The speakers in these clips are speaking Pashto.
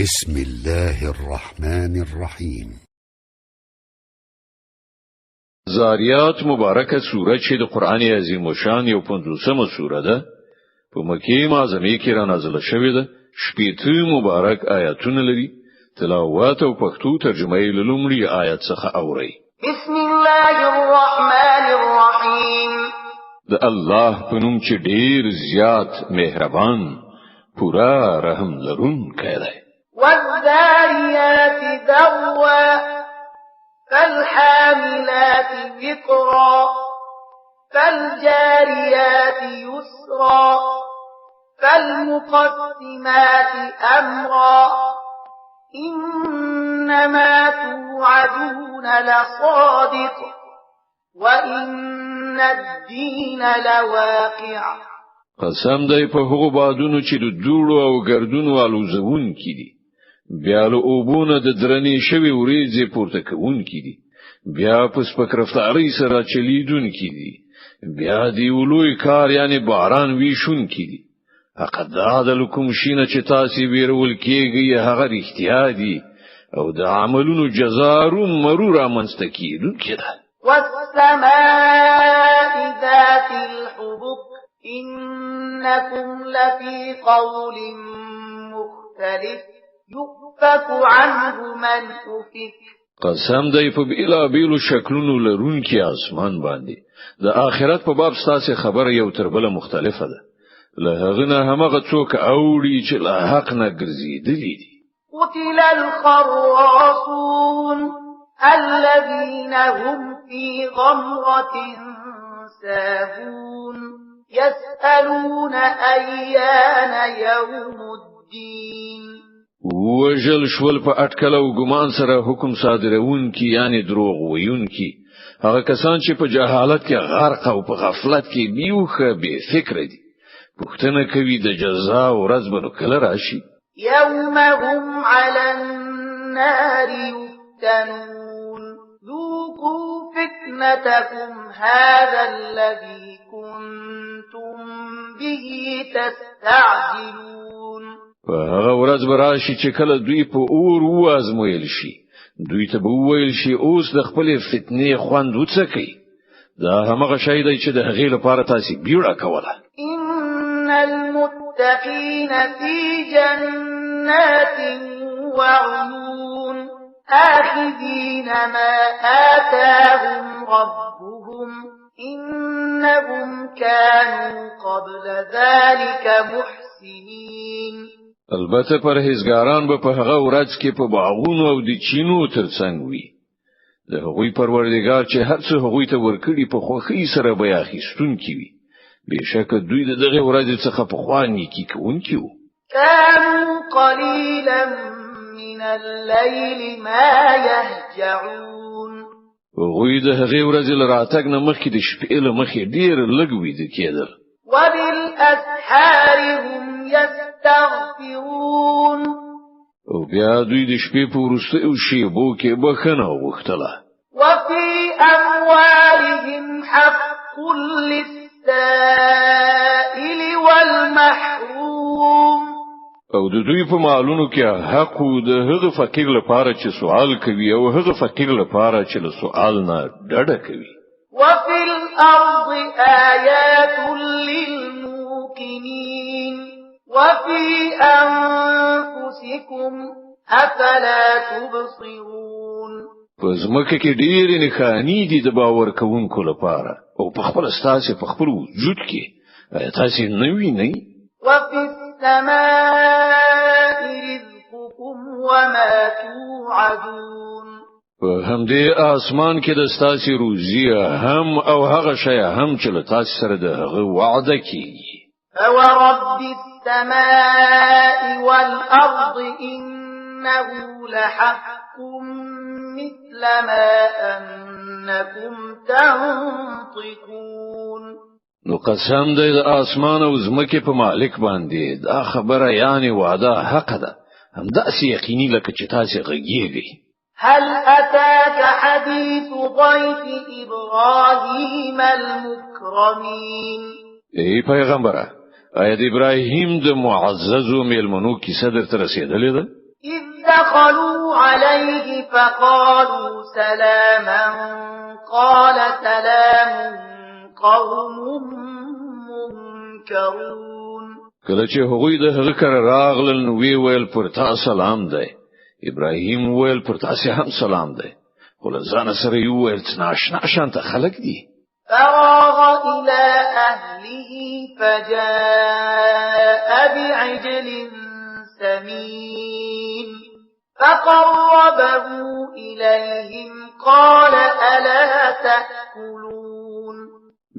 بسم الله الرحمن الرحیم. زاریات مبارکه سوره چې د قران عظیم شان یو 50مه سوره ده په مکه معظمه کې را نازله شوې ده. شپږ مبارک آیاتونه لري. تلاوت او پښتو ترجمه یې له لومړي آیت څخه اوري. بسم الله الرحمن الرحیم. د الله په نوم چې ډیر زیات مهربان پورا رحم لرونکی دی. والذاريات ذروا فالحاملات وقرا فالجاريات يسرا فالمقسمات أمرا إنما توعدون لصادق وإن الدين لواقع. قسم دی په هغو بادونو چې د دوړو او ګردونو الوزون کړي، بیا له اوبونه د درنې شوی وریځې پورته کوون کړي، بیا په سپکرفتاري سره چلیدون کړي، بیا دی ولوی کار یعنی باران ویشون کړي. حقدا د لکم شینه چې تاسو ویرول کېږي هغه اختیار دي او د عملونو جزاء مرور منستکیدون کړه. والسماء ذات الحبك إنكم لفي قول مختلف يؤفك عنه من أفك. قسم دی په بیلا بیلو شکلونو لرونکي اسمان باندې د آخرت په باب ستاسو خبره یو تر بل مختلفه ده. له هغه نه همغه څوک اوړي چې له حق نه ګرځېدلي دي. قتل الخراصون الذين هم في غمرة ساهون يسألون أيان يوم الدين. وجل شول په اټکل او ګمان سره حکم صادرون کی یعنی دروغ ویون کی هغه کسان چې په جهالت کې غرق او په غفلت کې بیوخه به فکر دي. پښتنه کوي د جزاء ورځ به کله راشي. يوم هم على النار يفتنون ذوقوا فتنتكم هذا الذي كنتم به تستعجلون. په هغه ورځ به راشي چې کله دوی په اور وازمویل شي، دوی ته به وویل شي اوس د خپل فتنې خوند وڅکئ. دا همغه شی دی چې د هغې لپاره تاسو بیړه کوله. إن المتقين في جنات وعيون آخذين ما آتاهم ربهم إنهم كانوا قبل ذلك محسنين. البته پرهیزګاران به په هغه ورځ کې په باغونو او د چینو ترڅنګ وي. د هغوی پروردګار چې هر څه هغوی ته ورکړي په خوښۍ سره به اخیستون کیوي. بشک دوی دغه ورځ څخه په خواني کې کوونکی وو. كانوا قليلا من الليل ما يهجعون. هغوی د هغه ورځ لراتګ نه مخکې د شپې له مخې ډیر لږ ویده کېدل. وبالأسحار هم يستغفرون. او بیا دوی د شپې په وروستیو شیبو کې بخښنه وغوښتله. وفي أموالهم حق للسائل والمحروم. او د دوی په مالونو کې حق د هغه فقیر لپاره چې سوال کوي او هغه فقیر لپاره چې له سوال نه ډډه کوي. وفي الأرض آيات للموقنين وفي أنفسكم أفلا تبصرون. پزمکه کې ډېر نښانې دي د باور کوونکو لپاره او په خپل ستاسو په خپل وجود کې تاسو نه وینئ. وفي السماء رزقكم وما توعدون. په همدې اسمان کې د ستاسو روزي هم او هغه شی هم چې له تاسو سره د هغه وعده کیږي. فورب السماء والأرض إنه لحق مثل ما أنكم تنطقون. نو قسم دی د اسمان او زمکه په مالک باندې دا خبره یعنی وعده حق ده، همداسې یقیني لکه چې تاسو غږیږئ. هل أتاك حديث ضيف إبراهيم المكرمين. ای پیغمبره، آیا د ابراهیم د معزز او میلمنو کیسه درته رسیدلې ده؟ إذ دخلوا عليه فقالوا سلاما قال سلام قوم منكرون. کله چې هغوی د هغه کر راغلل نو وی ویل پر تا سلام دی. ابراهیم ویل پر تاسو هم سلام دی. ول ځان سره یو ویل ناشنا شانت خلق دي. فراغ إلى أهله فجاء بعجل سمين فقربه إليهم قال ألا تأكلون.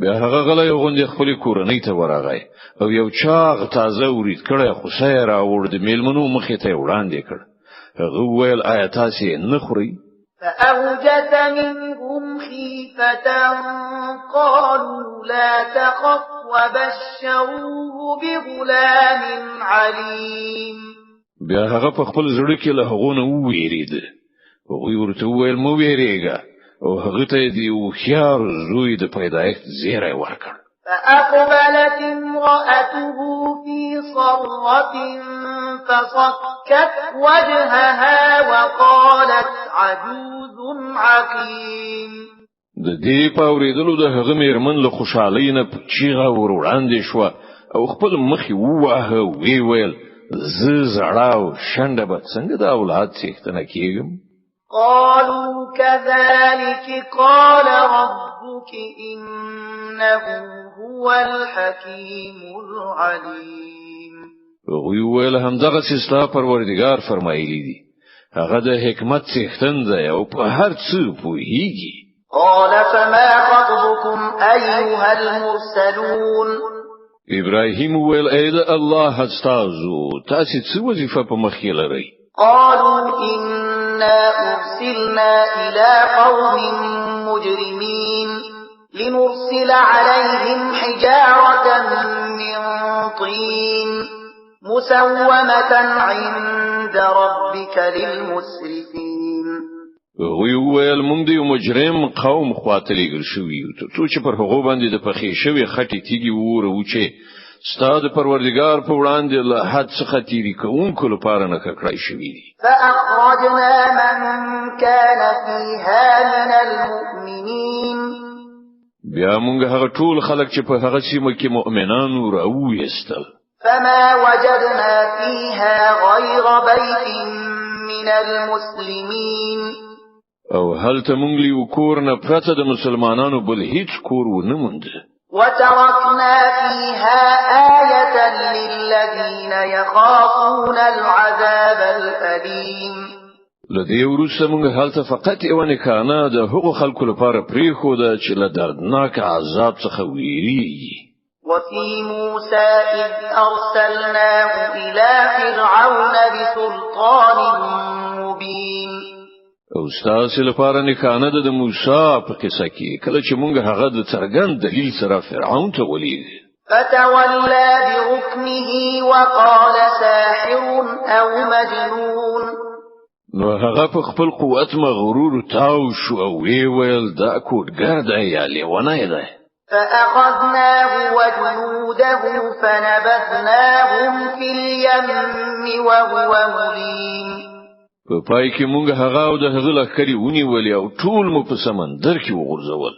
بیا هغه غلی غوندې خپل کورنۍ ته ورغی او یو چاغ تازه ورید کړه خو سیر راوړ د میلمنو مخې ته وړاندې کړ. هغه ویل آیا تاسو نه خورئ؟ فأوجس منهم خيفة قالوا لا تخف وبشروه بغلام عليم. بیا هغه په خپل زړه کې له هغه نه وېرید. هغه ورته ویل مو وېریږه او هغه ته دی خيار زوی د پیدایښت زیری ورکړ. فأقبلت امرأته في صرة فصكت وجهها وقالت عجوز عقيم. د دې په اوریدلو د هغه میرمن له خوشحالۍ نه چیغه وروړاندې شو او خپل مخ ووهه وی ویل زړه او شنډه به څنګه د اولاد څښتنه کیږم. قالوا كذلك قال ربك إنه هو الحكيم العليم. ویل همدغه ستا پروردگار فرمایلی دی هغه د حکمت څښتن دی او په هر څه پوهیږي. قال فما خطبكم أيها المرسلون. ابراهیم ویل اې د الله استازو تاسو څه وظیفه په مخ کې لرئ؟ قالوا إنا أرسلنا إلى قوم مجرمين لنرسل عليهم حجارة من طين مسومة عند ربك للمسرفين. ویل مونږ د مجرم قوم خاطرېږل شوی ته چې پر هغه باندې د پخې شوی خټې تیږي وره چې ستاد پروردگار په وړاندې له حد څخه تیری کوونکو لپاره نه کړای شوی دي. فأخرجنا من كان فيها من المؤمنين. بیا مونږ هغه ټول خلک چې په هغه سیمه کې مؤمنانو راوېستل. فما وجدنا فيها غير بيت من المسلمين. او هل ته مونږ لیو کور نه پرته د مسلمانانو بل هیڅ کور و نه موند. وتركنا فيها آية للذين يخافون العذاب الأليم. لدی ورسره مونږ هلته فقط یو نه کانه د هغو خلکو لپاره پریخو د چې له دردناک عذاب څخه ویریږي. وفي موسى إذ أرسلناه إلى فرعون بسلطان مبين. او ستاسو لپاره نه کانه د موسی په قصه کې کله چې مونږ هغه د څرګند دلیل سره فرعون ته ولید. فتولى بركنه وقال ساحر أو مجنون. نو هغه په خپل قوت مغرور تاو شو او ویل دا کوډګر دی یا لیونی دی. فأخذناه وجنوده فنبذناهم في اليم وهو مليم. په پای کې مونږ هغه او د هغه لخرې ونیولې او ټول مو په سمندر کې وغورځول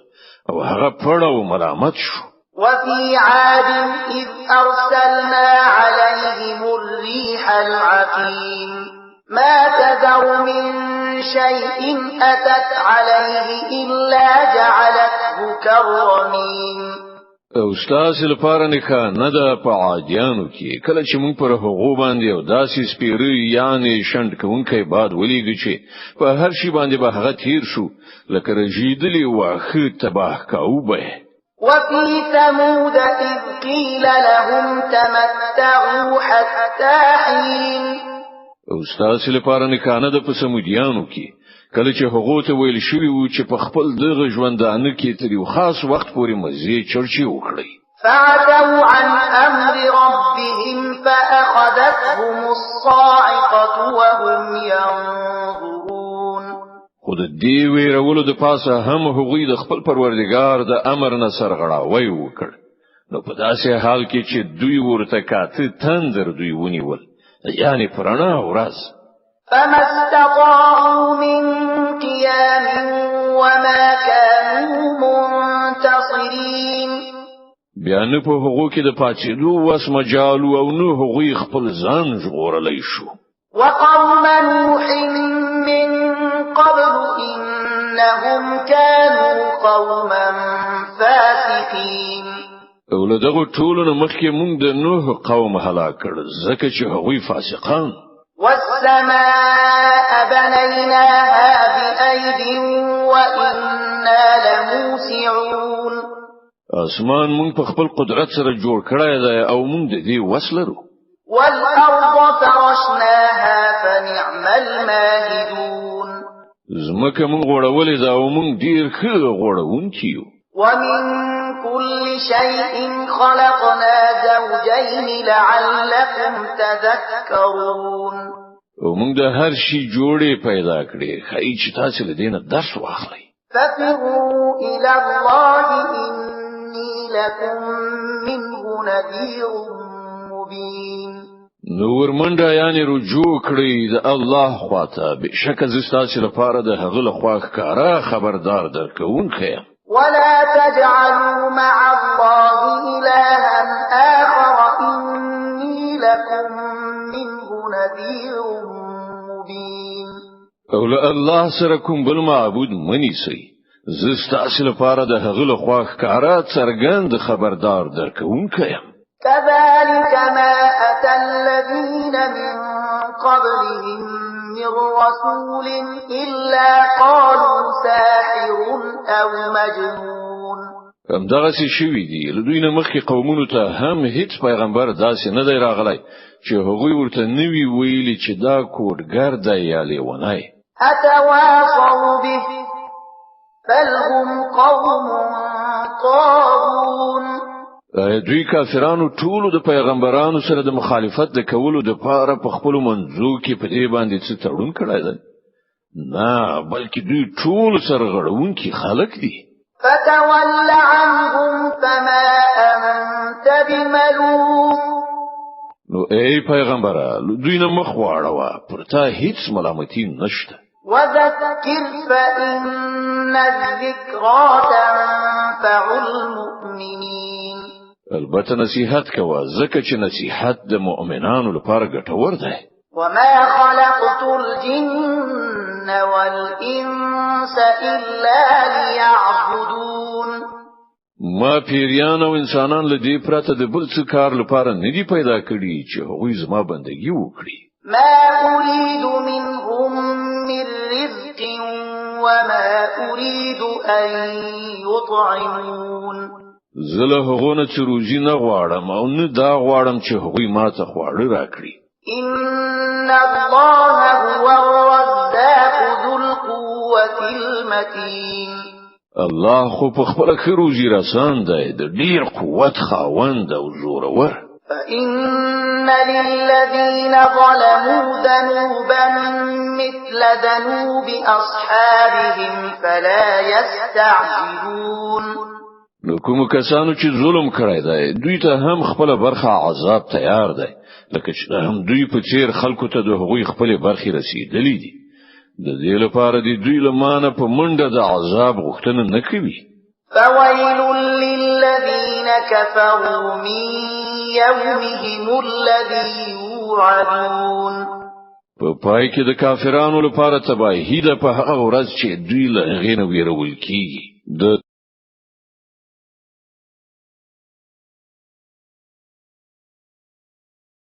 او هغه پړه او ملامت شو. وفي عاد إذ أرسلنا عليهم الريح العقيم ما تذر من شيء أتت عليه إلا جعلته كالرميم. او ستاسو لپاره نه ده په عادیانو کې کله چې مونږ پر هغه باندې او داسې سپیری یعنی شند کوونکې باد ولېږي چې په هر شي باندې به هغه تیر شو لکه رژیدلی واخه تباه کاوبه. وفي ثمود إذ قيل لهم تمتعوا حتى حين. او ستاسو لپاره نه ده په سمودیانو کې کله چې هغه ته ویل شوی و چې په خپل دغه ژوندانه کې تر یو خاص وخت پورې مزه چرچی وکړي. فعتوا عن أمر ربهم فأخذتهم الصاعقة وهم ينظرون. خود دې ویرولو د پاسه هم هغوی د خپل پروردگار د امر نه سرغړاوی وکړ. نو په داسې حال کې چې دوی ورته کاته تندر دوی ونیول یعنی پرانا ورځ. فما استطاعوا من قيام وما كانوا منتصرين. بیا نه په هغو کې د پاتېدو وس مجالو او نه هغوی خپل ځان ژغورلی شو. وقوم نوح من قبل إنهم كانوا قوما فاسقين. او له دغو ټولو نه مخکې مونږ د نوح قوم هلاک کړ ځکه چې هغوی فاسقان. والسماء بنيناها بأيد وإنا لموسعون. اسمان مونږ په خپل قدرت سره جوړ کړی دی او مونږ د دې وس لرو. والأرض فرشناها فنعم الماهدون. زمکه مونږ غوړولې ده او مونږ ډیر ښه غوړونکي یو. ومن كل شيء خلقنا زوجين لعلكم تذكرون. او مونږ د هر شي جوړې پیدا کړې خای چې تاسو له دینه درس واخلئ. ففروا إلى الله إني لكم منه نذير مبين. نور منډه یعنی رجوع کړی د الله خواته بشک زستاسو لپاره د هغه لخوا ښکارا خبردار درکوونکی. ولا تجعلوا مع الله إلها آخر إني لكم منه نذير مبين. او له الله سره کوم بل معبود منیسئ زستاسو لپاره د هغه لخوا ښکارا څرګند خبردار درکوونکی. كذلك ما أتى الذين من قبلهم من رسول إلا قالوا ساحر أو مجنون. همدغسې شوي دي له دوی نه مخکې قومونو ته هم هیڅ پیغمبر داسې نه دی راغلی چې هغوی ورته نوي ویلي چې دا کوډګر دی یا لیونی. أتواصوا به بل هم قوم طاغون. دوی کافرانو ټولو د پیغمبرانو سره د مخالفت د کولو د پاره په خپل منځو کې په دې باندې څه تړون کړی دی؟ نه بلکې دوی ټول سره غړونکي خلک دي. فتول عنهم فما أنت بملوم. نو ای پیغمبره دوی نه مخ واړوه پر تا هیڅ ملامتي نشته. وذكر فإن الذكرى تنفع المؤمنين. البته نصیحت کوه ځکه چې نصیحت د مؤمنانو لپاره ګټور دی. وما خلقت الجن والإنس إلا ليعبدون. ما پیریان او انسانان له دې پرته د بل څه کار لپاره نه دی پیدا کړی چې هغوی زما بندګي وکړي. ما أريد منهم من رزق وما أريد أن يطعمون. زله هغونه چې روزي نه غواړم او نه دا غواړم چې هغوی ماته خواړه راکړي. إن الله هو الرزاق ذو القوة المتين. الله خو په خپل کې روزي رسان دی د ډیر قوت خاوند او زورور. فإن للذين ظلموا ذنوبا مثل ذنوب أصحابهم فلا يستعجلون. نو کوم کسانو چې ظلم کړی دی دوی ته هم خپل برخه عذاب تیار دی لکه چې هم دوی په څیر خلکو ته د هغوی خپل برخه رسیدلې دي. د دې لپاره دی دوی لمانه په منډه د عذاب غوښتنه نه کوي. فويل للذين كفروا من يومهم الذي يوعدون. په پای کې د کافرانو لپاره تباہی ده په هغه ورځ چې دوی له هغې نه ویرول کیږي. د